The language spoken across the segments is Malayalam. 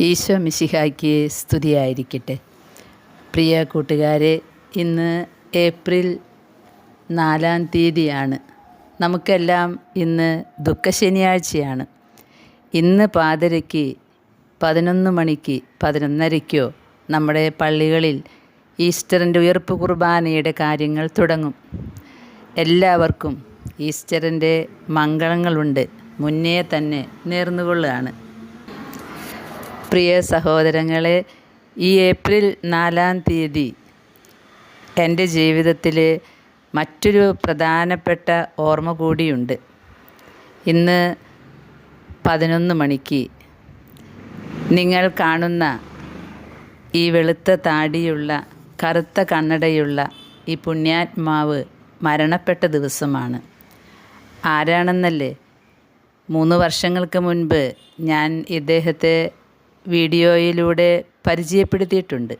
ഈശോ മിശിഹായ്ക്ക് സ്തുതിയായിരിക്കട്ടെ. പ്രിയ കൂട്ടുകാരെ, ഇന്ന് ഏപ്രിൽ 4 തീയതിയാണ്. നമുക്കെല്ലാം ഇന്ന് ദുഃഖശനിയാഴ്ചയാണ്. ഇന്ന് പാതിരയ്ക്ക് 11 മണിക്ക് 11:30 നമ്മുടെ പള്ളികളിൽ ഈസ്റ്ററിൻ്റെ ഉയർപ്പ് കുർബാനയുടെ കാര്യങ്ങൾ തുടങ്ങും. എല്ലാവർക്കും ഈസ്റ്ററിൻ്റെ മംഗളങ്ങളുണ്ട് മുന്നേ തന്നെ നേർന്നുകൊള്ളുകയാണ്. പ്രിയ സഹോദരങ്ങളെ, ഈ ഏപ്രിൽ 4 തീയതി എൻ്റെ ജീവിതത്തിൽ മറ്റൊരു പ്രധാനപ്പെട്ട ഓർമ്മ കൂടിയുണ്ട്. ഇന്ന് 11 മണിക്ക് നിങ്ങൾ കാണുന്ന ഈ വെളുത്ത താടിയുള്ള കറുത്ത കണ്ണടയുള്ള ഈ പുണ്യാത്മാവ് മരണപ്പെട്ട ദിവസമാണ്. ആരാണെന്നല്ലേ? 3 വർഷങ്ങൾക്ക് മുൻപ് ഞാൻ ഇദ്ദേഹത്തെ വീഡിയോയിലൂടെ പരിചയപ്പെടുത്തിയിട്ടുണ്ട്.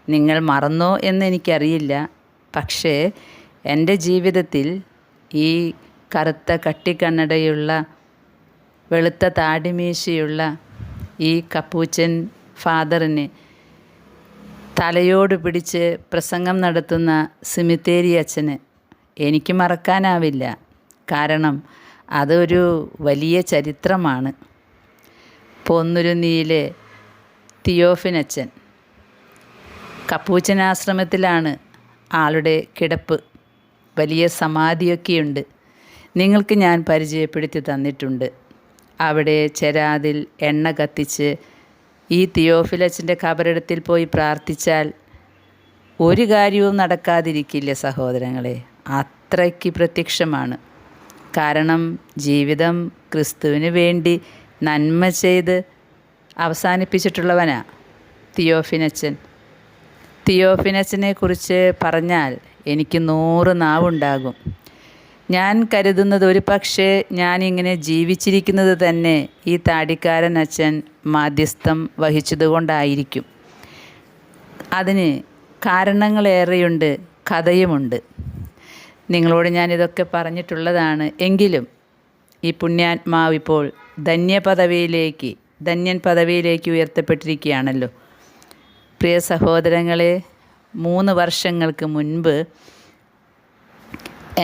നിങ്ങൾ മറന്നോ എന്നെനിക്കറിയില്ല. പക്ഷേ എൻ്റെ ജീവിതത്തിൽ ഈ കറുത്ത കട്ടിക്കണ്ണടയുള്ള വെളുത്ത താടിമീശയുള്ള ഈ കപ്പൂച്ചൻ ഫാദറിനെ തലയോട് പിടിച്ച് പ്രസംഗം നടത്തുന്ന സിമിത്തേരി അച്ഛന് എനിക്ക് മറക്കാനാവില്ല. കാരണം അതൊരു വലിയ ചരിത്രമാണ്. പൊന്നുരുന്നിയിലെ തിയോഫിനച്ചൻ കപ്പൂച്ചനാശ്രമത്തിലാണ് ആളുടെ കിടപ്പ്. വലിയ സമാധിയൊക്കെയുണ്ട്. നിങ്ങൾക്ക് ഞാൻ പരിചയപ്പെടുത്തി തന്നിട്ടുണ്ട്. അവിടെ ചെരാതിൽ എണ്ണ കത്തിച്ച് ഈ തിയോഫിലച്ചൻ്റെ കബറിടത്തിൽ പോയി പ്രാർത്ഥിച്ചാൽ ഒരു കാര്യവും നടക്കാതിരിക്കില്ല സഹോദരങ്ങളെ. അത്രയ്ക്ക് പ്രത്യക്ഷമാണ്. കാരണം ജീവിതം ക്രിസ്തുവിന് വേണ്ടി നന്മ ചെയ്ത് അവസാനിപ്പിച്ചിട്ടുള്ളവനാ തിയോഫിനച്ചൻ. തിയോഫിനച്ചനെ കുറിച്ച് പറഞ്ഞാൽ എനിക്ക് 100 നാവുണ്ടാകും. ഞാൻ കരുതുന്നത് ഒരു പക്ഷേ ഞാനിങ്ങനെ ജീവിച്ചിരിക്കുന്നത് തന്നെ ഈ താടിക്കാരൻ അച്ഛൻ മാധ്യസ്ഥം വഹിച്ചതുകൊണ്ടായിരിക്കും. അതിന് കാരണങ്ങളേറെയുണ്ട്, കഥയുമുണ്ട്. നിങ്ങളോട് ഞാനിതൊക്കെ പറഞ്ഞിട്ടുള്ളതാണ്. എങ്കിലും ഈ പുണ്യാത്മാവ് ഇപ്പോൾ ധന്യൻ പദവിയിലേക്ക് ഉയർത്തപ്പെട്ടിരിക്കുകയാണല്ലോ. പ്രിയ സഹോദരങ്ങളെ, 3 വർഷങ്ങൾക്ക് മുൻപ്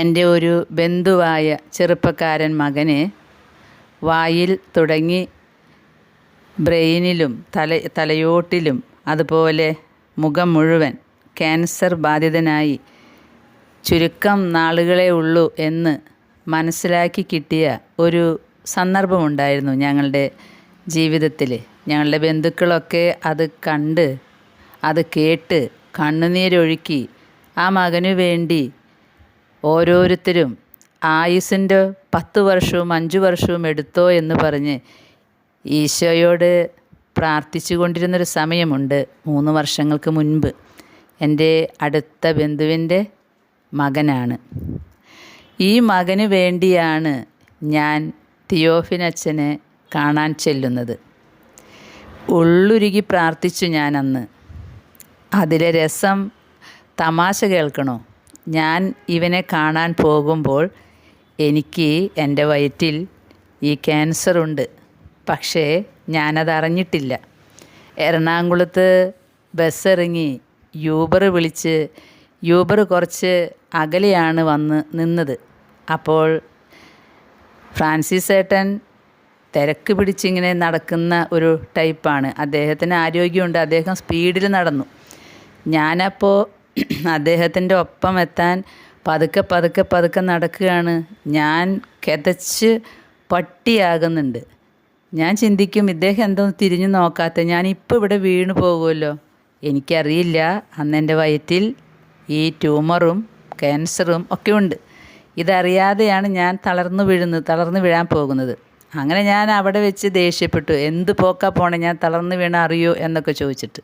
എൻ്റെ ഒരു ബന്ധുവായ ചെറുപ്പക്കാരൻ മകന് വായിൽ തുടങ്ങി ബ്രെയിനിലും തലയോട്ടിലും അതുപോലെ മുഖം മുഴുവൻ ക്യാൻസർ ബാധിതനായി ചുരുക്കം നാളുകളേ ഉള്ളൂ എന്ന് മനസ്സിലാക്കി കിട്ടിയ ഒരു സന്ദർഭമുണ്ടായിരുന്നു ഞങ്ങളുടെ ജീവിതത്തിൽ. ഞങ്ങളുടെ ബന്ധുക്കളൊക്കെ അത് കണ്ട് അത് കേട്ട് കണ്ണുനീരൊഴുക്കി ആ മകനു വേണ്ടി ഓരോരുത്തരും ആയുസ്സിൻ്റെ 10 വർഷവും 5 വർഷവും എടുത്തോ എന്ന് പറഞ്ഞ് ഈശോയോട് പ്രാർത്ഥിച്ചു കൊണ്ടിരുന്നൊരു സമയമുണ്ട് 3 വർഷങ്ങൾക്ക് മുൻപ്. എൻ്റെ അടുത്ത ബന്ധുവിൻ്റെ മകനാണ്. ഈ മകന് വേണ്ടിയാണ് ഞാൻ തിയോഫിനച്ചനെ കാണാൻ ചെല്ലുന്നത്. ഉള്ളുരുകി പ്രാർത്ഥിച്ചു ഞാൻ അന്ന്. അതിലെ രസം തമാശ കേൾക്കണോ? ഞാൻ ഇവനെ കാണാൻ പോകുമ്പോൾ എനിക്ക് എൻ്റെ വയറ്റിൽ ഈ ക്യാൻസറുണ്ട്. പക്ഷേ ഞാനതറിഞ്ഞിട്ടില്ല. എറണാകുളത്ത് ബസ് ഇറങ്ങി യൂബർ വിളിച്ച് യൂബർ കുറച്ച് അകലെയാണ് വന്ന് നിന്നത്. അപ്പോൾ ഫ്രാൻസിസ് ഏട്ടൻ തിരക്ക് പിടിച്ചിങ്ങനെ നടക്കുന്ന ഒരു ടൈപ്പാണ്. അദ്ദേഹത്തിന് ആരോഗ്യമുണ്ട്. അദ്ദേഹം സ്പീഡിൽ നടന്നു. ഞാനപ്പോൾ അദ്ദേഹത്തിൻ്റെ ഒപ്പം എത്താൻ പതുക്കെ നടക്കുകയാണ്. ഞാൻ കിതച്ച് പട്ടിയാകുന്നുണ്ട്. ഞാൻ ചിന്തിക്കും, ഇദ്ദേഹം എന്തോന്ന് തിരിഞ്ഞു നോക്കാത്ത, ഞാനിപ്പോൾ ഇവിടെ വീണു പോകുമല്ലോ. എനിക്കറിയില്ല അന്ന് എൻ്റെ വയറ്റിൽ ഈ ട്യൂമറും ക്യാൻസറും ഒക്കെ ഉണ്ട്. ഇതറിയാതെയാണ് ഞാൻ തളർന്നു വീഴാൻ പോകുന്നത്. അങ്ങനെ ഞാൻ അവിടെ വെച്ച് ദേഷ്യപ്പെട്ടു. എന്ത് പോക്കാ പോണേ, ഞാൻ തളർന്നു വീണ അറിയോ എന്നൊക്കെ ചോദിച്ചിട്ട്.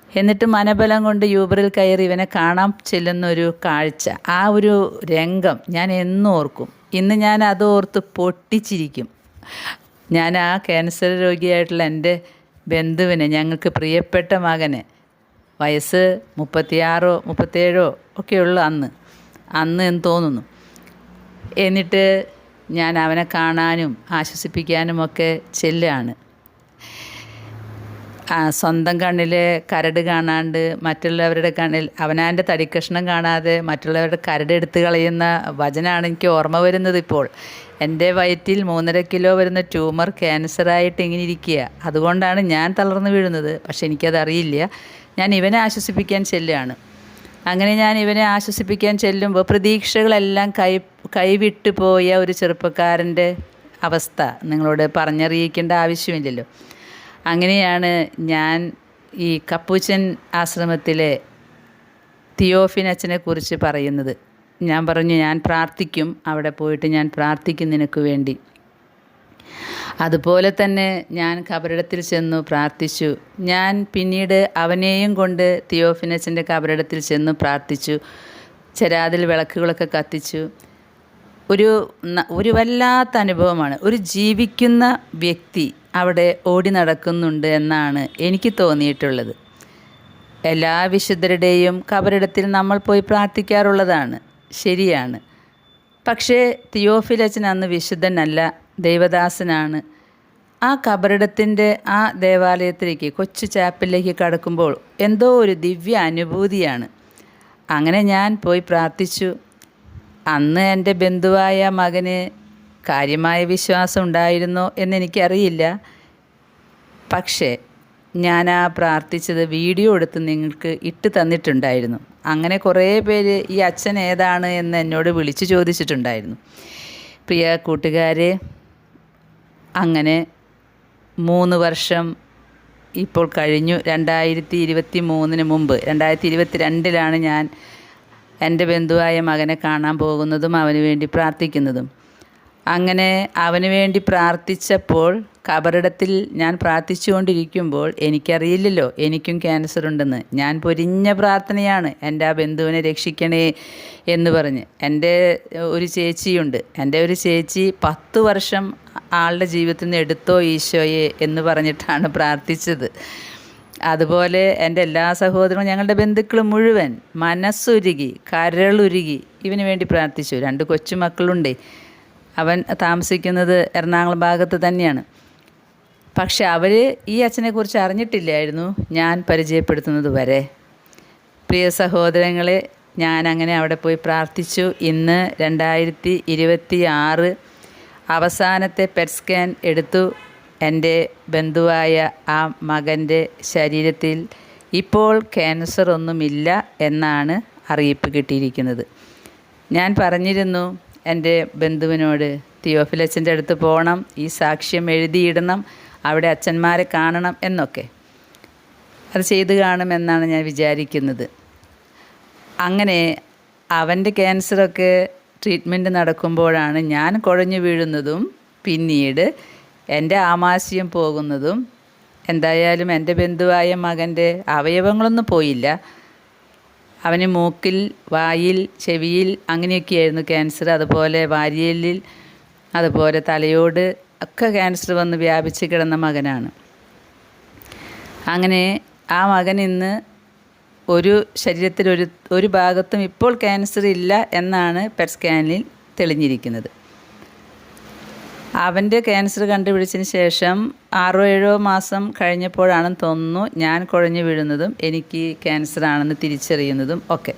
എന്നിട്ട് മനബലം കൊണ്ട് യൂബറിൽ കയറി ഇവനെ കാണാൻ ചെല്ലുന്നൊരു കാഴ്ച, ആ ഒരു രംഗം ഞാൻ എന്നും ഓർക്കും. ഇന്ന് ഞാൻ അത് ഓർത്ത് പൊട്ടിച്ചിരിക്കും. ഞാൻ ആ ക്യാൻസർ രോഗിയായിട്ടുള്ള എൻ്റെ ബന്ധുവിനെ, ഞങ്ങൾക്ക് പ്രിയപ്പെട്ട മകനെ, വയസ്സ് 36 37 ഒക്കെയുള്ള അന്ന് എന്ന് തോന്നുന്നു. എന്നിട്ട് ഞാൻ അവനെ കാണാനും ആശ്വസിപ്പിക്കാനുമൊക്കെ ചെല്ലുകയാണ്. സ്വന്തം കണ്ണിൽ കരട് കാണാണ്ട് മറ്റുള്ളവരുടെ കണ്ണിൽ അവനാൻ്റെ തടിക്കഷ്ണം കാണാതെ മറ്റുള്ളവരുടെ കരട് എടുത്ത് കളയുന്ന വചനമാണ് എനിക്ക് ഓർമ്മ വരുന്നത് ഇപ്പോൾ. എൻ്റെ വയറ്റിൽ 3.5 കിലോ വരുന്ന ട്യൂമർ ക്യാൻസറായിട്ട് ഇങ്ങനെ ഇരിക്കുക. അതുകൊണ്ടാണ് ഞാൻ തളർന്നു വീഴുന്നത്. പക്ഷെ എനിക്കതറിയില്ല. ഞാൻ ഇവനെ ആശ്വസിപ്പിക്കാൻ ചെല്ലുകയാണ്. അങ്ങനെ ഞാൻ ഇവനെ ആശ്വസിപ്പിക്കാൻ ചെല്ലുമ്പോൾ പ്രതീക്ഷകളെല്ലാം കൈവിട്ടു പോയ ഒരു ചെറുപ്പക്കാരൻ്റെ അവസ്ഥ നിങ്ങളോട് പറഞ്ഞറിയിക്കേണ്ട ആവശ്യമില്ലല്ലോ. അങ്ങനെയാണ് ഞാൻ ഈ കപ്പൂച്ചൻ ആശ്രമത്തിലെ തിയോഫിലച്ചനെ കുറിച്ച് പറയുന്നത്. ഞാൻ പറഞ്ഞു, ഞാൻ പ്രാർത്ഥിക്കും, അവിടെ പോയിട്ട് ഞാൻ പ്രാർത്ഥിക്കും നിനക്ക് വേണ്ടി. അതുപോലെ തന്നെ ഞാൻ കബറിടത്തിൽ ചെന്നു പ്രാർത്ഥിച്ചു. ഞാൻ പിന്നീട് അവനെയും കൊണ്ട് തിയോഫിലച്ചൻ്റെ കബറിടത്തിൽ ചെന്നു പ്രാർത്ഥിച്ചു. ചെരാതിൽ വിളക്കുകളൊക്കെ കത്തിച്ചു. ഒരു വല്ലാത്ത അനുഭവമാണ്. ഒരു ജീവിക്കുന്ന വ്യക്തി അവിടെ ഓടി നടക്കുന്നുണ്ട് എന്നാണ് എനിക്ക് തോന്നിയിട്ടുള്ളത്. എല്ലാ വിശുദ്ധരുടെയും കബറിടത്തിൽ നമ്മൾ പോയി പ്രാർത്ഥിക്കാറുള്ളതാണ്, ശരിയാണ്. പക്ഷേ തിയോഫിലച്ചൻ അന്ന് വിശുദ്ധനല്ല, ദൈവദാസനാണ്. ആ കബറിടത്തിൻ്റെ ആ ദേവാലയത്തിലേക്ക്, കൊച്ചു ചാപ്പലിലേക്ക് കടക്കുമ്പോൾ എന്തോ ഒരു ദിവ്യ അനുഭൂതിയാണ്. അങ്ങനെ ഞാൻ പോയി പ്രാർത്ഥിച്ചു. അന്ന് എൻ്റെ ബന്ധുവായ മകന് കാര്യമായ വിശ്വാസം ഉണ്ടായിരുന്നോ എന്നെനിക്കറിയില്ല. പക്ഷേ ഞാൻ ആ പ്രാർത്ഥിച്ചത് വീഡിയോ എടുത്ത് നിങ്ങൾക്ക് ഇട്ട് തന്നിട്ടുണ്ടായിരുന്നു. അങ്ങനെ കുറേ പേര് ഈ അച്ഛൻ ഏതാണ് എന്ന് എന്നോട് വിളിച്ചു ചോദിച്ചിട്ടുണ്ടായിരുന്നു. പ്രിയ കൂട്ടുകാരെ, അങ്ങനെ 3 വർഷം ഇപ്പോൾ കഴിഞ്ഞു. 2023 മുമ്പ് 2022 ഞാൻ എൻ്റെ ബന്ധുവായ മകനെ കാണാൻ പോകുന്നതും അവന് വേണ്ടി പ്രാർത്ഥിക്കുന്നതും. അങ്ങനെ അവന് വേണ്ടി പ്രാർത്ഥിച്ചപ്പോൾ കബറിടത്തിൽ ഞാൻ പ്രാർത്ഥിച്ചുകൊണ്ടിരിക്കുമ്പോൾ എനിക്കറിയില്ലല്ലോ എനിക്കും ക്യാൻസർ ഉണ്ടെന്ന്. ഞാൻ പൊരിഞ്ഞ പ്രാർത്ഥനയാണ്, എൻ്റെ ആ ബന്ധുവിനെ രക്ഷിക്കണേ എന്ന് പറഞ്ഞ്. എൻ്റെ ഒരു ചേച്ചിയുണ്ട്. എൻ്റെ ഒരു ചേച്ചി 10 വർഷം ആളുടെ ജീവിതത്തിൽ നിന്ന് എടുത്തോ ഈശോയെ എന്ന് പറഞ്ഞിട്ടാണ് പ്രാർത്ഥിച്ചത്. അതുപോലെ എൻ്റെ എല്ലാ സഹോദരങ്ങളും, ഞങ്ങളുടെ ബന്ധുക്കൾ മുഴുവൻ മനസ്സുരുകി കരളുരുകി ഇവന് വേണ്ടി പ്രാർത്ഥിച്ചു. 2 കൊച്ചുമക്കളുണ്ട്. അവൻ താമസിക്കുന്നത് എറണാകുളം ഭാഗത്ത് തന്നെയാണ്. പക്ഷെ അവർ ഈ അച്ഛനെക്കുറിച്ച് അറിഞ്ഞിട്ടില്ലായിരുന്നു ഞാൻ പരിചയപ്പെടുത്തുന്നത് വരെ. പ്രിയ സഹോദരങ്ങളെ, ഞാൻ അങ്ങനെ അവിടെ പോയി പ്രാർത്ഥിച്ചു. ഇന്ന് 2026 അവസാനത്തെ പെറ്റ് സ്കാൻ എടുത്തു. എൻ്റെ ബന്ധുവായ ആ മകൻ്റെ ശരീരത്തിൽ ഇപ്പോൾ ക്യാൻസർ ഒന്നുമില്ല എന്നാണ് അറിയിപ്പ് കിട്ടിയിരിക്കുന്നത്. ഞാൻ പറഞ്ഞിരുന്നു എൻ്റെ ബന്ധുവിനോട്, തിയോഫിലച്ചൻ്റെ അടുത്ത് പോകണം, ഈ സാക്ഷ്യം എഴുതിയിടണം, അവിടെ അച്ഛന്മാരെ കാണണം എന്നൊക്കെ. അത് ചെയ്തു കാണുമെന്നാണ് ഞാൻ വിചാരിക്കുന്നത്. അങ്ങനെ അവൻ്റെ ക്യാൻസറൊക്കെ ട്രീറ്റ്മെൻറ്റ് നടക്കുമ്പോഴാണ് ഞാൻ കുഴഞ്ഞു വീഴുന്നതും പിന്നീട് എൻ്റെ ആമാശയം പോകുന്നതും. എന്തായാലും എൻ്റെ ബന്ധുവായ മകൻ്റെ അവയവങ്ങളൊന്നും പോയില്ല. അവന് മൂക്കിൽ, വായിൽ, ചെവിയിൽ അങ്ങനെയൊക്കെയായിരുന്നു ക്യാൻസർ. അതുപോലെ വാരിയലിൽ, അതുപോലെ തലയോട് ഒക്കെ ക്യാൻസർ വന്ന് വ്യാപിച്ച് കിടന്ന മകനാണ്. അങ്ങനെ ആ മകൻ ഇന്ന് ഒരു ശരീരത്തിൽ ഒരു ഭാഗത്തും ഇപ്പോൾ ക്യാൻസർ ഇല്ല എന്നാണ് പെറ്റ് സ്കാനിൽ തെളിഞ്ഞിരിക്കുന്നത്. അവൻ്റെ ക്യാൻസർ കണ്ടുപിടിച്ചതിന് ശേഷം 6-7 മാസം കഴിഞ്ഞപ്പോഴാണെന്ന് തോന്നുന്നു ഞാൻ കുഴഞ്ഞു വീഴുന്നതും എനിക്ക് ക്യാൻസർ ആണെന്ന് തിരിച്ചറിയുന്നതും ഒക്കെ.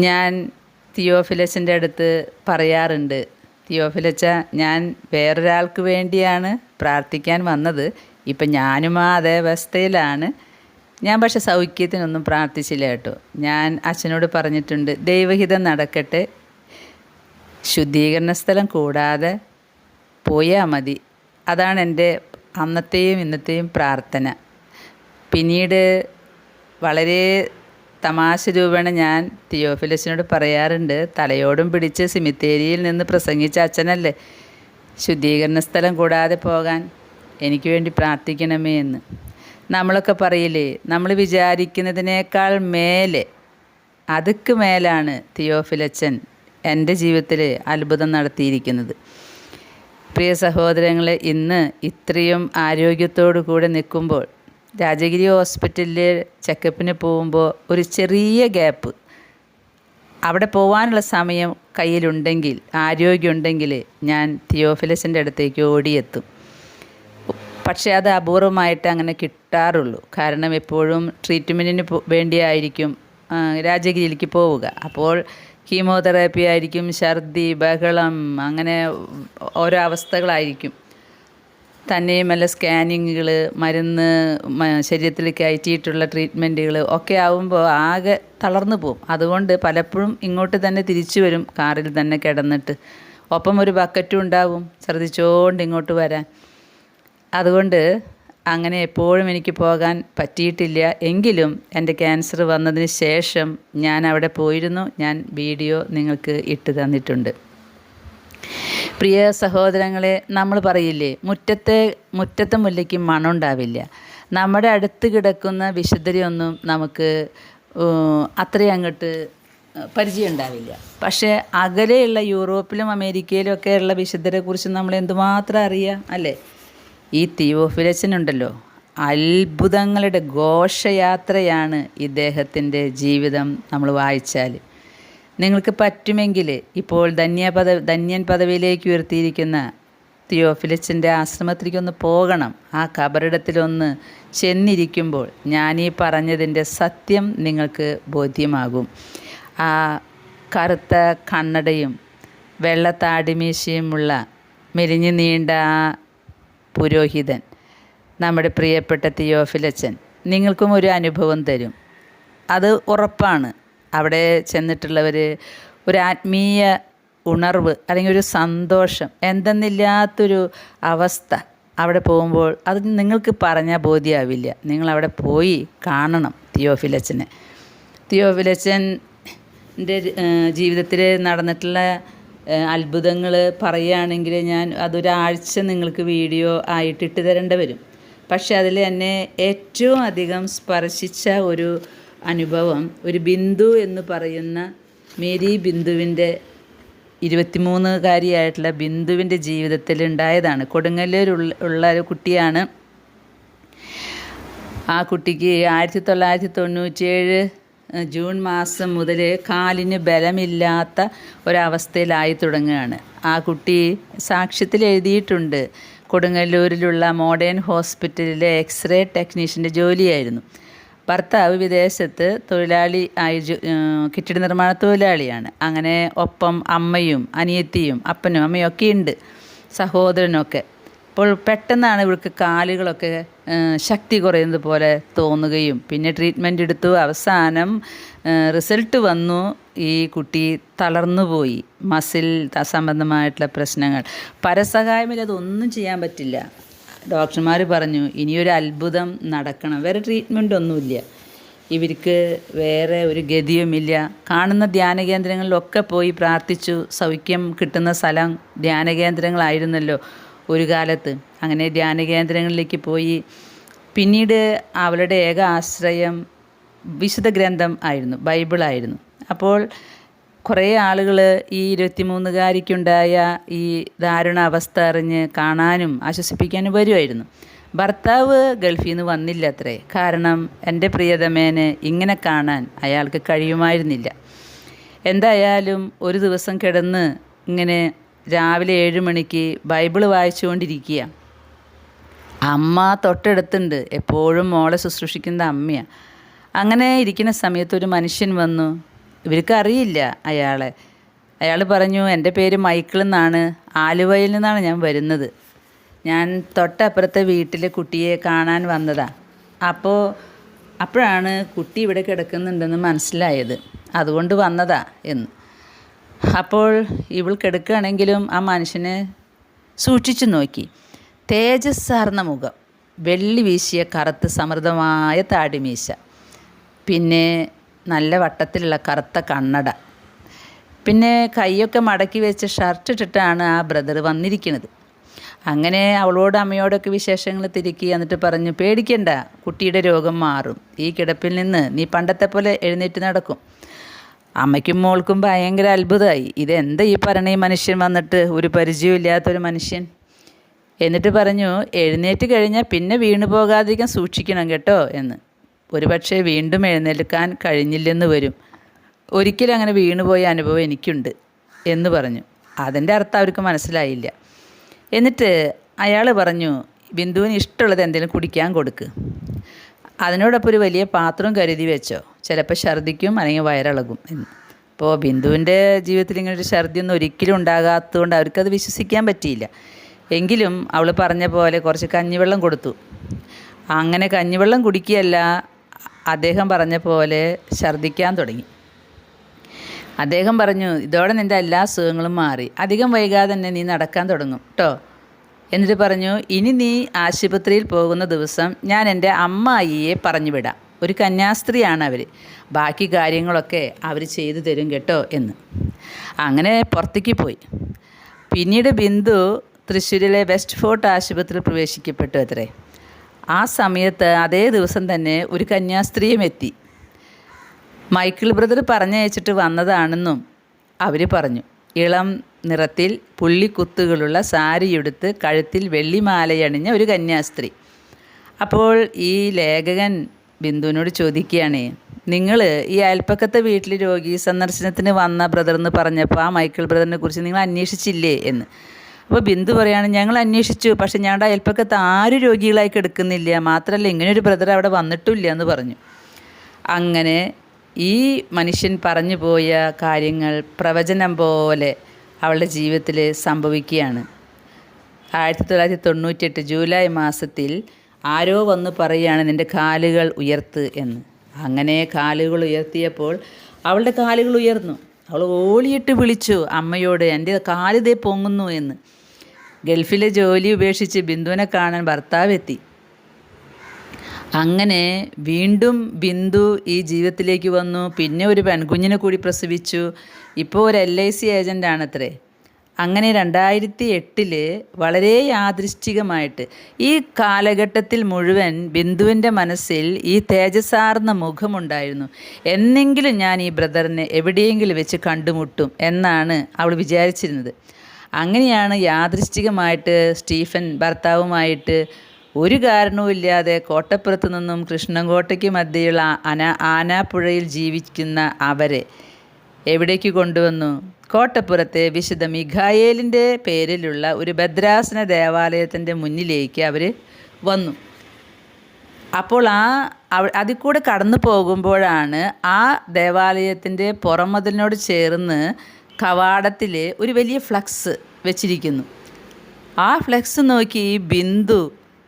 ഞാൻ തിയോഫിലച്ചൻ്റെ അടുത്ത് പറയാറുണ്ട്, തിയോഫിലച്ച, ഞാൻ വേറൊരാൾക്ക് വേണ്ടിയാണ് പ്രാർത്ഥിക്കാൻ വന്നത്. ഇപ്പം ഞാനും ആ അതേ അവസ്ഥയിലാണ്. ഞാൻ പക്ഷെ സൗഖ്യത്തിനൊന്നും പ്രാർത്ഥിച്ചില്ല കേട്ടോ. ഞാൻ അച്ഛനോട് പറഞ്ഞിട്ടുണ്ട്, ദൈവഹിതം നടക്കട്ടെ, ശുദ്ധീകരണ സ്ഥലം കൂടാതെ പോയാൽ മതി. അതാണ് എൻ്റെ അന്നത്തെയും ഇന്നത്തെയും പ്രാർത്ഥന. പിന്നീട് വളരെ തമാശ രൂപേണ ഞാൻ തിയോഫിലച്ചനോട് പറയാറുണ്ട്, തലയോടും പിടിച്ച് സിമിത്തേരിയിൽ നിന്ന് പ്രസംഗിച്ച അച്ഛനല്ലേ, ശുദ്ധീകരണ സ്ഥലം കൂടാതെ പോകാൻ എനിക്ക് വേണ്ടി പ്രാർത്ഥിക്കണമേ എന്ന്. നമ്മളൊക്കെ പറയില്ലേ, നമ്മൾ വിചാരിക്കുന്നതിനേക്കാൾ മേലെ, അതുക്ക് മേലാണ് തിയോഫിലച്ചൻ എൻ്റെ ജീവിതത്തിൽ അത്ഭുതം നടത്തിയിരിക്കുന്നത്. പ്രിയ സഹോദരങ്ങളെ, ഇന്ന് ഇത്രയും ആരോഗ്യത്തോടു കൂടെ നിൽക്കുമ്പോൾ രാജഗിരി ഹോസ്പിറ്റലിൽ ചെക്കപ്പിന് പോകുമ്പോൾ ഒരു ചെറിയ ഗ്യാപ്പ്, അവിടെ പോകാനുള്ള സമയം കയ്യിലുണ്ടെങ്കിൽ, ആരോഗ്യമുണ്ടെങ്കിൽ ഞാൻ തിയോഫിലച്ചൻ്റെ അടുത്തേക്ക് ഓടിയെത്തും. പക്ഷേ അത് അപൂർവമായിട്ട് അങ്ങനെ കിട്ടാറുള്ളൂ. കാരണം എപ്പോഴും ട്രീറ്റ്മെൻറ്റിന് വേണ്ടിയായിരിക്കും രാജഗിരിയിലേക്ക് പോവുക. അപ്പോൾ കീമോതെറാപ്പി ആയിരിക്കും, ഛർദി, ബഹളം, അങ്ങനെ ഓരോ അവസ്ഥകളായിരിക്കും. തന്നെയുമല്ല സ്കാനിങ്ങുകൾ, മരുന്ന് ശരീരത്തിൽ കയറ്റിയിട്ടുള്ള ട്രീറ്റ്മെൻറ്റുകൾ ഒക്കെ ആവുമ്പോൾ ആകെ തളർന്നു പോകും. അതുകൊണ്ട് പലപ്പോഴും ഇങ്ങോട്ട് തന്നെ തിരിച്ചു വരും, കാറിൽ തന്നെ കിടന്നിട്ട്. ഒപ്പം ഒരു ബക്കറ്റും ഉണ്ടാവും ഛർദ്ദിച്ചുകൊണ്ട് ഇങ്ങോട്ട് വരാൻ. അതുകൊണ്ട് അങ്ങനെ എപ്പോഴും എനിക്ക് പോകാൻ പറ്റിയിട്ടില്ല. എങ്കിലും എൻ്റെ ക്യാൻസർ വന്നതിന് ശേഷം ഞാൻ അവിടെ പോയിരുന്നു. ഞാൻ വീഡിയോ നിങ്ങൾക്ക് ഇട്ട് തന്നിട്ടുണ്ട്. പ്രിയ സഹോദരങ്ങളെ, നമ്മൾ പറയില്ലേ, മുറ്റത്തെ മുല്ലയ്ക്ക് മണമുണ്ടാവില്ല. നമ്മുടെ അടുത്ത് കിടക്കുന്ന വിശുദ്ധരെയൊന്നും നമുക്ക് അത്രയും അങ്ങോട്ട് പരിചയം ഉണ്ടാവില്ല. പക്ഷേ അകലെയുള്ള യൂറോപ്പിലും അമേരിക്കയിലും ഒക്കെയുള്ള വിശുദ്ധരെക്കുറിച്ച് നമ്മൾ എന്തുമാത്രം അറിയാം അല്ലേ? ഈ തിയോഫിലച്ചനുണ്ടല്ലോ, അത്ഭുതങ്ങളുടെ ഘോഷയാത്രയാണ് ഇദ്ദേഹത്തിൻ്റെ ജീവിതം നമ്മൾ വായിച്ചാൽ. നിങ്ങൾക്ക് പറ്റുമെങ്കിൽ ഇപ്പോൾ ധന്യൻ പദവിയിലേക്ക് ഉയർത്തിയിരിക്കുന്ന തിയോഫിലച്ചൻ്റെ ആശ്രമത്തിലേക്കൊന്ന് പോകണം. ആ കബറിടത്തിലൊന്ന് ചെന്നിരിക്കുമ്പോൾ ഞാനീ പറഞ്ഞതിൻ്റെ സത്യം നിങ്ങൾക്ക് ബോധ്യമാകും. ആ കറുത്ത കണ്ണടയും വെള്ള താടിമീശയുമുള്ള മെലിഞ്ഞു നീണ്ട ആ പുരോഹിതൻ, നമ്മുടെ പ്രിയപ്പെട്ട തിയോഫിലച്ചൻ, നിങ്ങൾക്കും ഒരു അനുഭവം തരും. അത് ഉറപ്പാണ്. അവിടെ ചെന്നിട്ടുള്ളവർ ഒരു ആത്മീയ ഉണർവ് അല്ലെങ്കിൽ ഒരു സന്തോഷം, എന്തെന്നില്ലാത്തൊരു അവസ്ഥ അവിടെ പോകുമ്പോൾ അത് നിങ്ങൾക്ക് പറഞ്ഞാൽ ബോധ്യമാവില്ല. നിങ്ങളവിടെ പോയി കാണണം തിയോഫിലച്ചനെ. തിയോഫിലച്ചൻ്റെ ജീവിതത്തിൽ നടന്നിട്ടുള്ള അത്ഭുതങ്ങൾ പറയുകയാണെങ്കിൽ ഞാൻ അതൊരാഴ്ച നിങ്ങൾക്ക് വീഡിയോ ആയിട്ട് ഇട്ട് തരേണ്ടി വരും. പക്ഷെ അതിൽ എന്നെ ഏറ്റവും അധികം സ്പർശിച്ച ഒരു അനുഭവം ഒരു ബിന്ദു എന്ന് പറയുന്ന മേരി ബിന്ദുവിൻ്റെ 23-കാരിയായിട്ടുള്ള ബിന്ദുവിൻ്റെ ജീവിതത്തിൽ ഉണ്ടായതാണ്. കൊടുങ്ങല്ലൂരുള്ള ഒരു കുട്ടിയാണ്. ആ കുട്ടിക്ക് 1997 ജൂൺ മാസം മുതൽ കാലിന് ബലമില്ലാത്ത ഒരവസ്ഥയിലായി തുടങ്ങുകയാണ്. ആ കുട്ടി സാക്ഷ്യത്തിൽ എഴുതിയിട്ടുണ്ട്. കൊടുങ്ങല്ലൂരിലുള്ള മോഡേൺ ഹോസ്പിറ്റലിലെ എക്സ്റേ ടെക്നീഷ്യൻ്റെ ജോലിയായിരുന്നു. ഭർത്താവ് വിദേശത്ത് തൊഴിലാളി ആയി കെട്ടിട നിർമ്മാണ തൊഴിലാളിയാണ്. അങ്ങനെ ഒപ്പം അമ്മയും അനിയത്തിയും അപ്പനും അമ്മയും ഒക്കെ ഉണ്ട്, സഹോദരനൊക്കെ. അപ്പോൾ പെട്ടെന്നാണ് ഇവൾക്ക് കാലുകളൊക്കെ ശക്തി കുറയുന്നത് പോലെ തോന്നുകയും പിന്നെ ട്രീറ്റ്മെൻറ്റ് എടുത്തു. അവസാനം റിസൾട്ട് വന്നു. ഈ കുട്ടി തളർന്നുപോയി. മസിൽ സംബന്ധമായിട്ടുള്ള പ്രശ്നങ്ങൾ. പരസഹായമില്ല, അതൊന്നും ചെയ്യാൻ പറ്റില്ല. ഡോക്ടർമാർ പറഞ്ഞു ഇനിയൊരു അത്ഭുതം നടക്കണം. വേറെ ട്രീറ്റ്മെൻ്റ് ഒന്നുമില്ല, ഇവർക്ക് വേറെ ഒരു ഗതിയുമില്ല. കാണുന്ന ധ്യാന കേന്ദ്രങ്ങളിലൊക്കെ പോയി പ്രാർത്ഥിച്ചു. സൗഖ്യം കിട്ടുന്ന സ്ഥലം ധ്യാന കേന്ദ്രങ്ങളായിരുന്നല്ലോ ഒരു കാലത്ത്. അങ്ങനെ ധ്യാന കേന്ദ്രങ്ങളിലേക്ക് പോയി. പിന്നീട് അവളുടെ ഏക ആശ്രയം വിശുദ്ധ ഗ്രന്ഥം ആയിരുന്നു, ബൈബിളായിരുന്നു. അപ്പോൾ കുറേ ആളുകൾ ഈ 23-കാരിക്കുണ്ടായ ഈ ദാരുണ അവസ്ഥ അറിഞ്ഞ് കാണാനും ആശ്വസിപ്പിക്കാനും വരുമായിരുന്നു. ഭർത്താവ് ഗൾഫിൽ നിന്ന് വന്നില്ല അത്രേ. കാരണം എൻ്റെ പ്രിയതമേനെ ഇങ്ങനെ കാണാൻ അയാൾക്ക് കഴിയുമായിരുന്നില്ല. എന്തായാലും ഒരു ദിവസം കിടന്ന് ഇങ്ങനെ രാവിലെ 7 മണിക്ക് ബൈബിള് വായിച്ചുകൊണ്ടിരിക്കുക. അമ്മ തൊട്ടടുത്തുണ്ട്, എപ്പോഴും മോളെ ശുശ്രൂഷിക്കുന്ന അമ്മയാണ്. അങ്ങനെ ഇരിക്കുന്ന സമയത്ത് ഒരു മനുഷ്യൻ വന്നു. ഇവർക്കറിയില്ല അയാളെ. അയാൾ പറഞ്ഞു, എൻ്റെ പേര് മൈക്കിൾ എന്നാണ്, ആലുവയിൽ നിന്നാണ് ഞാൻ വരുന്നത്. ഞാൻ തൊട്ടപ്പുറത്തെ വീട്ടിലെ കുട്ടിയെ കാണാൻ വന്നതാണ്. അപ്പോഴാണ് കുട്ടി ഇവിടെ കിടക്കുന്നുണ്ടെന്ന് മനസ്സിലായത്. അതുകൊണ്ട് വന്നതാ എന്ന്. അപ്പോൾ ഇവൾ കിടക്കുകയാണെങ്കിലും ആ മനുഷ്യനെ സൂക്ഷിച്ചു നോക്കി. തേജസ്സാർന്ന മുഖം, വെള്ളി വീശിയ കറുത്ത് സമൃദ്ധമായ താടിമീശ, പിന്നെ നല്ല വട്ടത്തിലുള്ള കറുത്ത കണ്ണട, പിന്നെ കൈയൊക്കെ മടക്കി വെച്ച് ഷർട്ട് ഇട്ടിട്ടാണ് ആ ബ്രദർ വന്നിരിക്കുന്നത്. അങ്ങനെ അവളോട് അമ്മയോടൊക്കെ വിശേഷങ്ങൾ തിരക്കി. എന്നിട്ട് പറഞ്ഞു, പേടിക്കണ്ട, കുട്ടിയുടെ രോഗം മാറും. ഈ കിടപ്പിൽ നിന്ന് നീ പണ്ടത്തെ പോലെ എഴുന്നേറ്റ് നടക്കും. അമ്മയ്ക്കും മോൾക്കും ഭയങ്കര അത്ഭുതമായി. ഇതെന്താ ഈ പറഞ്ഞ ഈ മനുഷ്യൻ വന്നിട്ട്, ഒരു പരിചയമില്ലാത്തൊരു മനുഷ്യൻ. എന്നിട്ട് പറഞ്ഞു, എഴുന്നേറ്റ് കഴിഞ്ഞാൽ പിന്നെ വീണു പോകാതിരിക്കാൻ സൂക്ഷിക്കണം കേട്ടോ എന്ന്. ഒരുപക്ഷെ വീണ്ടും എഴുന്നേൽക്കാൻ കഴിഞ്ഞില്ലെന്ന് വരും. ഒരിക്കലും അങ്ങനെ വീണുപോയ അനുഭവം എനിക്കുണ്ട് എന്ന് പറഞ്ഞു. അതിൻ്റെ അർത്ഥം അവർക്ക് മനസ്സിലായില്ല. എന്നിട്ട് അയാൾ പറഞ്ഞു, ബിന്ദുവിന് ഇഷ്ടമുള്ളത് എന്തെങ്കിലും കുടിക്കാൻ കൊടുക്ക്. അതിനോടൊപ്പം ഒരു വലിയ പാത്രം കരുതി വെച്ചോ, ചിലപ്പോൾ ഛർദ്ദിക്കും അല്ലെങ്കിൽ വയറിളകും എന്ന്. അപ്പോൾ ബിന്ദുവിൻ്റെ ജീവിതത്തിൽ ഇങ്ങനൊരു ഛർദ്ദിയൊന്നും ഒരിക്കലും ഉണ്ടാകാത്തതുകൊണ്ട് അവർക്കത് വിശ്വസിക്കാൻ പറ്റിയില്ല. എങ്കിലും അവൾ പറഞ്ഞ പോലെ കുറച്ച് കഞ്ഞിവെള്ളം കൊടുത്തു. അങ്ങനെ കഞ്ഞിവെള്ളം കുടിക്കുകയല്ല, അദ്ദേഹം പറഞ്ഞ പോലെ ഛർദ്ദിക്കാൻ തുടങ്ങി. അദ്ദേഹം പറഞ്ഞു, ഇതോടെ നിൻ്റെ എല്ലാ അസുഖങ്ങളും മാറി, അധികം വൈകാതെ തന്നെ നീ നടക്കാൻ തുടങ്ങും കേട്ടോ. എന്നിട്ട് പറഞ്ഞു, ഇനി നീ ആശുപത്രിയിൽ പോകുന്ന ദിവസം ഞാൻ എൻ്റെ അമ്മായിയെ പറഞ്ഞു വിടാം. ഒരു കന്യാസ്ത്രീയാണ് അവർ, ബാക്കി കാര്യങ്ങളൊക്കെ അവർ ചെയ്തു തരും കേട്ടോ എന്ന്. അങ്ങനെ പുറത്തേക്ക് പോയി. പിന്നീട് ബിന്ദു തൃശ്ശൂരിലെ വെസ്റ്റ് ഫോർട്ട് ആശുപത്രിയിൽ പ്രവേശിക്കപ്പെട്ടു അത്രേ. ആ സമയത്ത് അതേ ദിവസം തന്നെ ഒരു കന്യാസ്ത്രീയും എത്തി. മൈക്കിൾ ബ്രദർ പറഞ്ഞയച്ചിട്ട് വന്നതാണെന്നും അവർ പറഞ്ഞു. ഇളം നിറത്തിൽ പുള്ളിക്കുത്തുകളുള്ള സാരിയുടുത്ത് കഴുത്തിൽ വെള്ളിമാലയണിഞ്ഞ ഒരു കന്യാസ്ത്രീ. അപ്പോൾ ഈ ലേഖകൻ ബിന്ദുവിനോട് ചോദിക്കുകയാണ്, നിങ്ങൾ ഈ അയൽപ്പക്കത്തെ വീട്ടിൽ രോഗി സന്ദർശനത്തിന് വന്ന ബ്രദർ എന്ന് പറഞ്ഞപ്പോൾ ആ മൈക്കിൾ ബ്രദറിനെ കുറിച്ച് നിങ്ങൾ അന്വേഷിച്ചില്ലേ എന്ന്. അപ്പോൾ ബിന്ദു പറയാണ്, ഞങ്ങൾ അന്വേഷിച്ചു, പക്ഷെ ഞങ്ങളുടെ അയൽപ്പക്കത്ത് ആരും രോഗികളായി കിടക്കുന്നില്ല, മാത്രമല്ല ഇങ്ങനെയൊരു ബ്രദർ അവിടെ വന്നിട്ടില്ല എന്ന് പറഞ്ഞു. അങ്ങനെ ഈ മനുഷ്യൻ പറഞ്ഞു പോയ കാര്യങ്ങൾ പ്രവചനം പോലെ അവളുടെ ജീവിതത്തിൽ സംഭവിക്കുകയാണ്. 1998 ജൂലൈ മാസത്തിൽ ആരോ വന്ന് പറയുകയാണ്, നിൻ്റെ കാലുകൾ ഉയർത്ത് എന്ന്. അങ്ങനെ കാലുകൾ ഉയർത്തിയപ്പോൾ അവളുടെ കാലുകൾ ഉയർന്നു. അവൾ ഓളിയിട്ട് വിളിച്ചു അമ്മയോട്, എൻ്റെ കാലിതേ പൊങ്ങുന്നു എന്ന്. ഗൾഫിലെ ജോലി ഉപേക്ഷിച്ച് ബിന്ദുവിനെ കാണാൻ ഭർത്താവ് എത്തി. അങ്ങനെ വീണ്ടും ബിന്ദു ഈ ജീവിതത്തിലേക്ക് വന്നു. പിന്നെ ഒരു പെൺകുഞ്ഞിനെ കൂടി പ്രസവിച്ചു. ഇപ്പോൾ ഒരു LIC ഏജൻ്റാണത്രേ. അങ്ങനെ 2008 വളരെ യാദൃശ്ചികമായിട്ട് ഈ കാലഘട്ടത്തിൽ മുഴുവൻ ബിന്ദുവിൻ്റെ മനസ്സിൽ ഈ തേജസ്സാർന്ന മുഖമുണ്ടായിരുന്നു. എന്നെങ്കിലും ഞാൻ ഈ ബ്രദറിനെ എവിടെയെങ്കിലും വെച്ച് കണ്ടുമുട്ടും എന്നാണ് അവൾ വിചാരിച്ചിരുന്നത്. അങ്ങനെയാണ് യാദൃശ്ചികമായിട്ട് സ്റ്റീഫൻ ഭർത്താവുമായിട്ട് ഒരു കാരണവുമില്ലാതെ കോട്ടപ്പുറത്ത് നിന്നും കൃഷ്ണൻകോട്ടയ്ക്ക് മധ്യയുള്ള ആനാപ്പുഴയിൽ ജീവിക്കുന്ന അവരെ എവിടേക്ക് കൊണ്ടുവന്നു? കോട്ടപ്പുറത്തെ വിശുദ്ധ മിഖായേലിൻ്റെ പേരിലുള്ള ഒരു ഭദ്രാസന ദേവാലയത്തിൻ്റെ മുന്നിലേക്ക് അവർ വന്നു. അപ്പോൾ അതിൽ കൂടെ കടന്നു പോകുമ്പോഴാണ് ആ ദേവാലയത്തിൻ്റെ പുറമതിലിനോട് ചേർന്ന് കവാടത്തിൽ ഒരു വലിയ ഫ്ലക്സ് വെച്ചിരിക്കുന്നു. ആ ഫ്ലക്സ് നോക്കി ബിന്ദു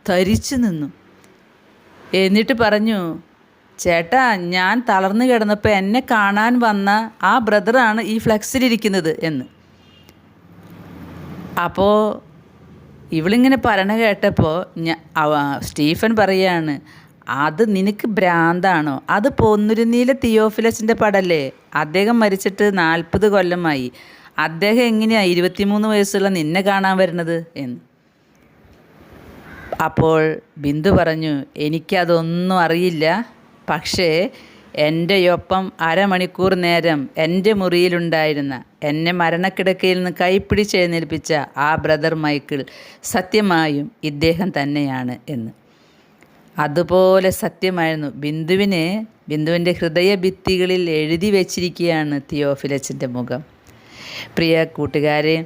തരിച്ചു നിന്നു. എന്നിട്ട് പറഞ്ഞു, ചേട്ടാ, ഞാൻ തളർന്നു കിടന്നപ്പോൾ എന്നെ കാണാൻ വന്ന ആ ബ്രദറാണ് ഈ ഫ്ലക്സിലിരിക്കുന്നത് എന്ന്. അപ്പോൾ ഇവളിങ്ങനെ പറയണ കേട്ടപ്പോൾ സ്റ്റീഫൻ പറയാണ്, അത് നിനക്ക് ഭ്രാന്താണോ? അത് പൊന്നുരുന്നീല തിയോഫിലസിൻ്റെ പടല്ലേ? അദ്ദേഹം മരിച്ചിട്ട് 40 കൊല്ലമായി. അദ്ദേഹം എങ്ങനെയാണ് 23 വയസ്സുള്ള നിന്നെ കാണാൻ വരുന്നത് എന്ന്. അപ്പോൾ ബിന്ദു പറഞ്ഞു, എനിക്കതൊന്നും അറിയില്ല, പക്ഷേ എൻ്റെ ഒപ്പം അരമണിക്കൂർ നേരം എൻ്റെ മുറിയിലുണ്ടായിരുന്ന, എന്നെ മരണക്കിടക്കയിൽ നിന്ന് കൈപ്പിടിച്ചെഴുന്നേൽപ്പിച്ച ആ ബ്രദർ മൈക്കിൾ സത്യമായും ഇദ്ദേഹം തന്നെയാണ് എന്ന്. അതുപോലെ സത്യമായിരുന്നു. ബിന്ദുവിൻ്റെ ഹൃദയഭിത്തികളിൽ എഴുതി വച്ചിരിക്കുകയാണ് തിയോഫിലസിൻ്റെ മുഖം. പ്രിയ കൂട്ടുകാരെ,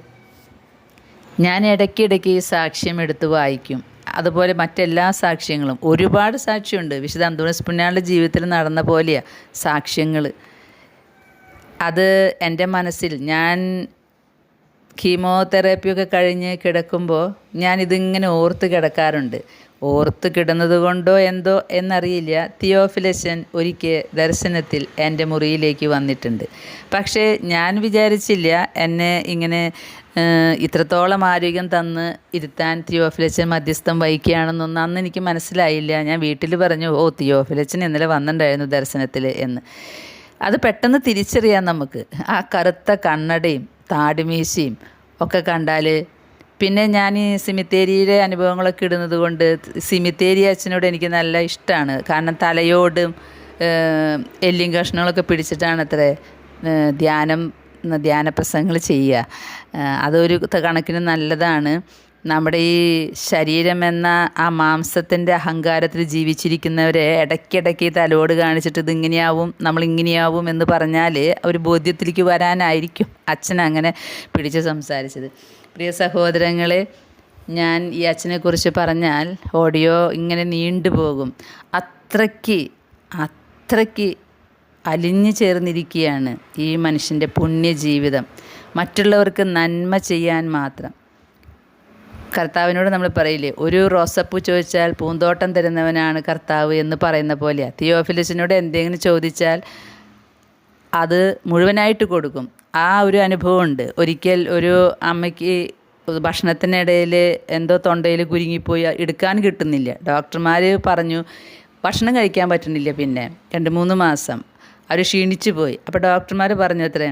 ഞാൻ ഇടയ്ക്കിടയ്ക്ക് ഈ സാക്ഷ്യം എടുത്ത് വായിക്കും. അതുപോലെ മറ്റെല്ലാ സാക്ഷ്യങ്ങളും, ഒരുപാട് സാക്ഷ്യമുണ്ട്. വിശുദ്ധ അന്തോണിയോസ് പുണ്യാളൻ്റെ ജീവിതത്തിൽ നടന്ന പോലെയാണ് സാക്ഷ്യങ്ങൾ. അത് എൻ്റെ മനസ്സിൽ, ഞാൻ കീമോതെറാപ്പിയൊക്കെ കഴിഞ്ഞ് കിടക്കുമ്പോൾ ഞാനിതിങ്ങനെ ഓർത്ത് കിടക്കാറുണ്ട്. ഓർത്ത് കിടന്നത് കൊണ്ടോ എന്തോ എന്നറിയില്ല, തിയോഫിലസൻ ഒരിക്കൽ ദർശനത്തിൽ എൻ്റെ മുറിയിലേക്ക് വന്നിട്ടുണ്ട്. പക്ഷേ ഞാൻ വിചാരിച്ചില്ല എന്നെ ഇങ്ങനെ ഇത്രത്തോളം ആരോഗ്യം തന്ന് ഇരുത്താൻ തിയോഫിലസൻ മധ്യസ്ഥം വഹിക്കുകയാണെന്നൊന്നും അന്ന് എനിക്ക് മനസ്സിലായില്ല. ഞാൻ വീട്ടിൽ പറഞ്ഞു, തിയോഫിലസൻ ഇന്നലെ വന്നിട്ടുണ്ടായിരുന്നു ദർശനത്തിൽ എന്ന്. അത് പെട്ടെന്ന് തിരിച്ചറിയാം നമുക്ക്. ആ കറുത്ത കണ്ണടയും താടിമീശയും ഒക്കെ കണ്ടാൽ. പിന്നെ ഞാൻ ഈ സിമിത്തേരിയിലെ അനുഭവങ്ങളൊക്കെ ഇടുന്നത് കൊണ്ട് സിമിത്തേരി അച്ഛനോട് എനിക്ക് നല്ല ഇഷ്ടമാണ്. കാരണം തലയോടും എല്ലും കഷ്ണങ്ങളൊക്കെ പിടിച്ചിട്ടാണ് അത്രേ ധ്യാനപ്രസംഗങ്ങൾ ചെയ്യുക. അതൊരു കണക്കിന് നല്ലതാണ്. നമ്മുടെ ഈ ശരീരം എന്ന ആ മാംസത്തിൻ്റെ അഹങ്കാരത്തിൽ ജീവിച്ചിരിക്കുന്നവരെ ഇടയ്ക്കിടയ്ക്ക് തലോട് കാണിച്ചിട്ട് ഇതിങ്ങനെയാവും, നമ്മളിങ്ങനെയാവും എന്ന് പറഞ്ഞാൽ ഒരു ബോധ്യത്തിലേക്ക് വരാനായിരിക്കും അച്ഛൻ അങ്ങനെ പിടിച്ച് സംസാരിച്ചത്. പ്രിയ സഹോദരങ്ങളെ, ഞാൻ ഈ അച്ഛനെക്കുറിച്ച് പറഞ്ഞാൽ ഓഡിയോ ഇങ്ങനെ നീണ്ടുപോകും. അത്രയ്ക്ക് അലിഞ്ഞു ചേർന്നിരിക്കുകയാണ് ഈ മനുഷ്യൻ്റെ പുണ്യജീവിതം. മറ്റുള്ളവർക്ക് നന്മ ചെയ്യാൻ മാത്രം. കർത്താവിനോട് നമ്മൾ പറയില്ലേ, ഒരു റോസപ്പൂ ചോദിച്ചാൽ പൂന്തോട്ടം തരുന്നവനാണ് കർത്താവ് എന്ന് പറയുന്ന പോലെയാണ്. തിയോഫിലസിനോട് എന്തെങ്കിലും ചോദിച്ചാൽ അത് മുഴുവനായിട്ട് കൊടുക്കും. ആ ഒരു അനുഭവമുണ്ട്. ഒരിക്കൽ ഒരു അമ്മയ്ക്ക് ഭക്ഷണത്തിനിടയിൽ എന്തോ തൊണ്ടയിൽ കുരുങ്ങിപ്പോയി എടുക്കാൻ കിട്ടുന്നില്ല. ഡോക്ടർമാർ പറഞ്ഞു ഭക്ഷണം കഴിക്കാൻ പറ്റുന്നില്ല. പിന്നെ 2-3 മാസം അവർ ക്ഷീണിച്ചു പോയി. അപ്പോൾ ഡോക്ടർമാർ പറഞ്ഞു അത്രേ,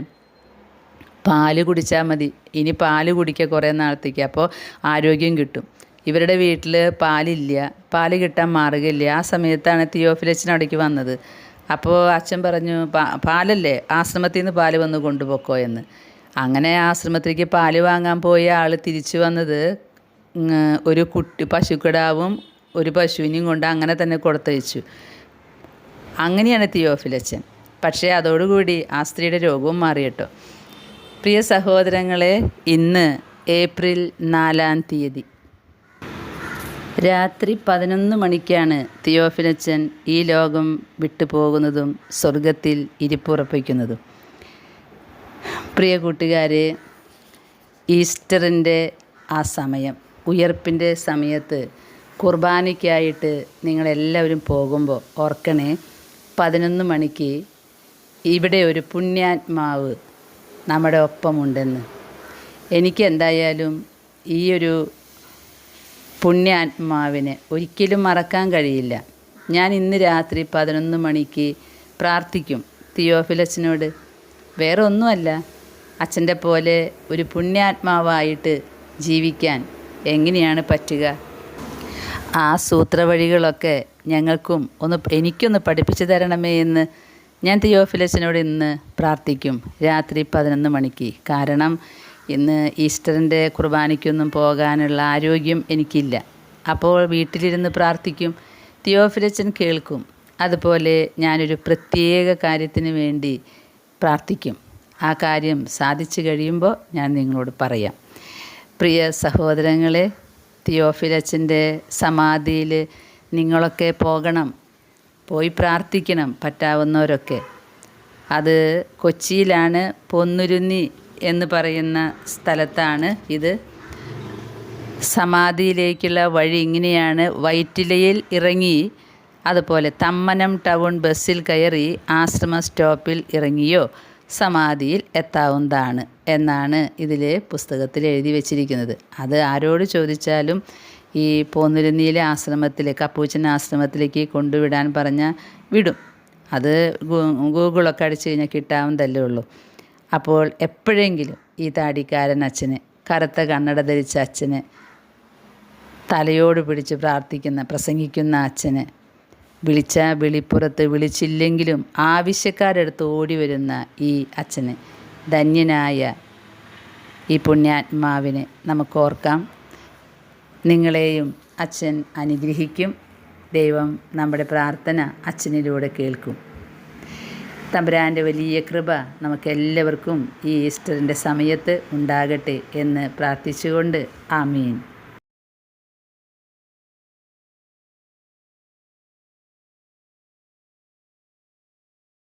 പാല് കുടിച്ചാൽ മതി, ഇനി പാല് കുടിക്കുക കുറേ നാളത്തേക്ക്, അപ്പോൾ ആരോഗ്യം കിട്ടും. ഇവരുടെ വീട്ടിൽ പാലില്ല, പാല് കിട്ടാൻ മാർഗ്ഗമില്ല. ആ സമയത്താണ് തിയോഫിലസിന് അവിടേക്ക് വന്നത്. അപ്പോൾ അച്ഛൻ പറഞ്ഞു, പാലല്ലേ, ആശ്രമത്തിൽ നിന്ന് പാല് വന്ന് കൊണ്ടുപോക്കോ എന്ന്. അങ്ങനെ ആശ്രമത്തിലേക്ക് പാല് വാങ്ങാൻ പോയ ആൾ തിരിച്ചു വന്നത് ഒരു പശുക്കിടാവും ഒരു പശുവിനെയും കൊണ്ട് അങ്ങനെ തന്നെ കൊടുത്തയച്ചു. അങ്ങനെയാണ് തിയോഫിലച്ചൻ. പക്ഷേ അതോടുകൂടി ആ സ്ത്രീയുടെ രോഗവും മാറി കേട്ടോ. പ്രിയ സഹോദരങ്ങളെ, ഇന്ന് ഏപ്രിൽ 4-ാം തീയതി രാത്രി 11 മണിക്കാണ് തിയോഫിലച്ചൻ ഈ ലോകം വിട്ടുപോകുന്നതും സ്വർഗത്തിൽ ഇരിപ്പുറപ്പിക്കുന്നതും. പ്രിയ കൂട്ടുകാരെ, ഈസ്റ്ററിൻ്റെ ആ സമയം, ഉയർപ്പിൻ്റെ സമയത്ത് കുർബാനയ്ക്കായിട്ട് നിങ്ങളെല്ലാവരും പോകുമ്പോൾ ഓർക്കണേ, 11 മണിക്ക് ഇവിടെ ഒരു പുണ്യാത്മാവ് നമ്മുടെ ഒപ്പമുണ്ടെന്ന്. എനിക്ക് എന്തായാലും ഈ ഒരു പുണ്യാത്മാവിനെ ഒരിക്കലും മറക്കാൻ കഴിയില്ല. ഞാൻ ഇന്ന് രാത്രി 11 മണിക്ക് പ്രാർത്ഥിക്കും തിയോഫിലസിനോട്. വേറെ ഒന്നുമല്ല, അച്ഛൻ്റെ പോലെ ഒരു പുണ്യാത്മാവായിട്ട് ജീവിക്കാൻ എങ്ങനെയാണ് പറ്റുക? ആ സൂത്രവഴികളൊക്കെ എനിക്കൊന്ന് പഠിപ്പിച്ചു തരണമേ എന്ന് ഞാൻ തിയോഫിലസിനോട് ഇന്ന് പ്രാർത്ഥിക്കും രാത്രി 11 മണിക്ക്. കാരണം ഇന്ന് ഈസ്റ്ററിൻ്റെ കുർബാനയ്ക്കൊന്നും പോകാനുള്ള ആരോഗ്യം എനിക്കില്ല. അപ്പോൾ വീട്ടിലിരുന്ന് പ്രാർത്ഥിക്കും, തിയോഫിലച്ചൻ കേൾക്കും. അതുപോലെ ഞാനൊരു പ്രത്യേക കാര്യത്തിന് വേണ്ടി പ്രാർത്ഥിക്കും. ആ കാര്യം സാധിച്ചു കഴിയുമ്പോൾ ഞാൻ നിങ്ങളോട് പറയാം. പ്രിയ സഹോദരങ്ങളെ, തിയോഫിലച്ചൻ്റെ സമാധിയിൽ നിങ്ങളൊക്കെ പോകണം, പോയി പ്രാർത്ഥിക്കണം പറ്റാവുന്നവരൊക്കെ. അത് കൊച്ചിയിലാണ്, പൊന്നുരുന്നി എന്ന് പറയുന്ന സ്ഥലത്താണ് ഇത്. സമാധിയിലേക്കുള്ള വഴി ഇങ്ങനെയാണ്: വൈറ്റിലയിൽ ഇറങ്ങി അതുപോലെ തമ്മനം ടൗൺ ബസ്സിൽ കയറി ആശ്രമ സ്റ്റോപ്പിൽ ഇറങ്ങിയോ സമാധിയിൽ എത്താവുന്നതാണ് എന്നാണ് ഇതിൽ പുസ്തകത്തിൽ എഴുതി വച്ചിരിക്കുന്നത്. അത് ആരോട് ചോദിച്ചാലും ഈ പോന്നുരുന്നിയിലെ ആശ്രമത്തിൽ, കപ്പൂച്ചൻ ആശ്രമത്തിലേക്ക് കൊണ്ടുവിടാൻ പറഞ്ഞാൽ വിടും. അത് ഗൂഗിളൊക്കെ അടിച്ചു കഴിഞ്ഞാൽ കിട്ടാവുന്നതല്ലേ ഉള്ളൂ. അപ്പോൾ എപ്പോഴെങ്കിലും ഈ താടിക്കാരൻ അച്ഛന്, കറുത്ത കണ്ണട ധരിച്ച അച്ഛന്, തലയോട് പിടിച്ച് പ്രസംഗിക്കുന്ന അച്ഛന്, വിളിച്ചാൽ വിളിപ്പുറത്ത്, വിളിച്ചില്ലെങ്കിലും ആവശ്യക്കാരടുത്ത് ഓടി വരുന്ന ഈ അച്ഛന്, ധന്യനായ ഈ പുണ്യാത്മാവിനെ നമുക്കോർക്കാം. നിങ്ങളെയും അച്ഛൻ അനുഗ്രഹിക്കും. ദൈവം നമ്മുടെ പ്രാർത്ഥന അച്ഛനിലൂടെ കേൾക്കും. തമ്പുരാൻ്റെ വലിയ കൃപ നമുക്കെല്ലാവർക്കും ഈ ഈസ്റ്ററിൻ്റെ സമയത്ത് ഉണ്ടാകട്ടെ എന്ന് പ്രാർത്ഥിച്ചുകൊണ്ട് ആമീൻ.